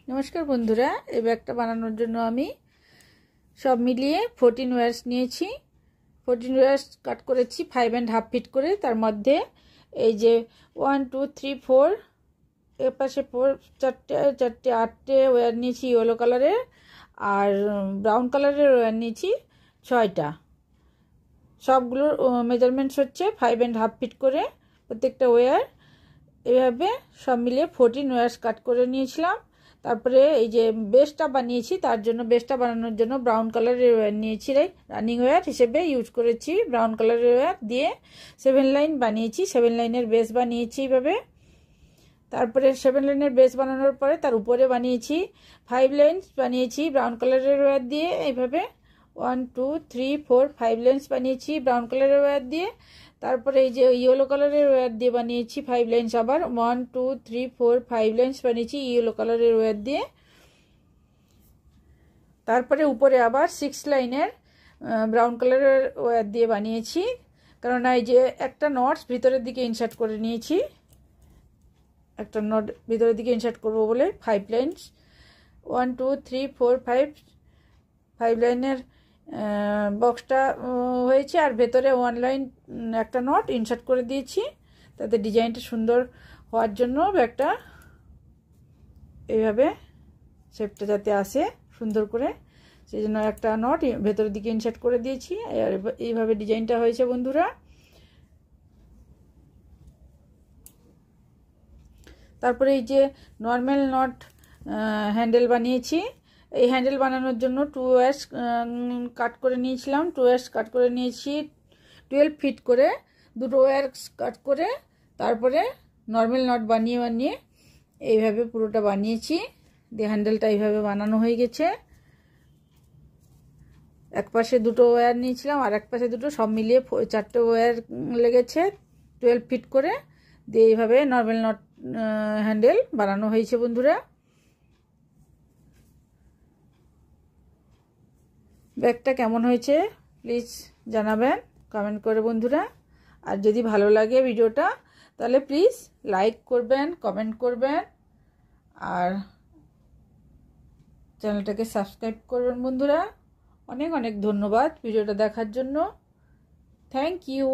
নমস্কার বন্ধুরা, এই ব্যাগটা বানানোর জন্য আমি সব মিলিয়ে 14 ওয়্যার্স নিয়েছি। 14 ওয়্যার্স কাট করেছি 5.5 ফিট করে। তার মধ্যে এই যে 1 2 3 4 এর পাশে 4 চারটে 8টে ওয়্যার নিয়েছি ইয়েলো কালারের, আর ব্রাউন কালারের ওয়্যার নিয়েছি 6টা। সবগুলোর মেজারমেন্টস হচ্ছে 5.5 ফিট করে প্রত্যেকটা ওয়্যার। এভাবে সব মিলিয়ে 14 ওয়্যার্স কাট করে নিয়েছিলাম। তারপরে এই যে বেসটা বানিয়েছি, তার জন্য বেসটা বানানোর জন্য ব্রাউন কালারের ওয়্যার নিয়েছি, রানিং ওয়্যার হিসেবে ইউজ করেছি। ব্রাউন কালারের ওয়্যার দিয়ে 7 লাইন বানিয়েছি, 7 লাইনের বেস বানিয়েছি এইভাবে। তারপরে 7 লাইনের বেস বানানোর পরে তার উপরে বানিয়েছি 5 লাইন্স বানিয়েছি ব্রাউন কালারের ওয়্যার দিয়ে এইভাবে। 1 2 3 4 5 লাইন্স বানিয়েছি ব্রাউন কালারের ওয়্যার দিয়ে। তারপরে এই যে ইয়েলো কালারের ওয়্যার দিয়ে বানিয়েছি 5 লাইন্স, আবার 1 2 3 4 5 লাইন্স বানিয়েছি ইয়েলো কালারের ওয়্যার দিয়ে। তারপরে উপরে আবার 6 লাইনের ব্রাউন কালারের ওয়্যার দিয়ে বানিয়েছি, কারণ এই যে একটা নটস ভিতরের দিকে ইনসার্ট করে নিয়েছি, একটা নট ভিতরের দিকে ইনসার্ট করব বলে 5 লাইন্স 1 2 3 4 5 লাইনের বক্সটা হয়েছে, আর ভেতরে 1 লাইন একটা নট ইনসার্ট করে দিয়েছি, তাতে ডিজাইনটা সুন্দর হওয়ার জন্য ব্যাগটা এইভাবে শেপটা যাতে আসে সুন্দর করে, সেই জন্য একটা নট ভেতরের দিকে ইনসার্ট করে দিয়েছি। আর এইভাবে ডিজাইনটা হয়েছে বন্ধুরা। তারপরে এই যে নর্মাল নট হ্যান্ডেল বানিয়েছি। এই হ্যান্ডেল বানানোর জন্য 2 ওয়্যার্স কাট করে নিয়েছিলাম। 2 ওয়্যার্স কাট করে নিয়েছি 12 ফিট করে, দুটো ওয়্যার্স কাট করে তারপরে নর্মাল নট বানিয়ে এইভাবে পুরোটা বানিয়েছি। দিয়ে হ্যান্ডেলটা এইভাবে বানানো হয়ে গেছে। এক পাশে দুটো ওয়্যার নিয়েছিলাম আর এক পাশে দুটো, সব মিলিয়ে 4টে ওয়্যার লেগেছে 12 ফিট করে। দিয়ে এইভাবে নর্মাল নট হ্যান্ডেল বানানো হয়েছে বন্ধুরা। ব্যাগটা কেমন হয়েছে প্লিজ জানাবেন কমেন্ট করে বন্ধুরা। আর যদি ভালো লাগে ভিডিওটা তাহলে প্লিজ লাইক করবেন, কমেন্ট করবেন, আর চ্যানেলটাকে সাবস্ক্রাইব করবেন বন্ধুরা। অনেক অনেক ধন্যবাদ ভিডিওটা দেখার জন্য। Thank you.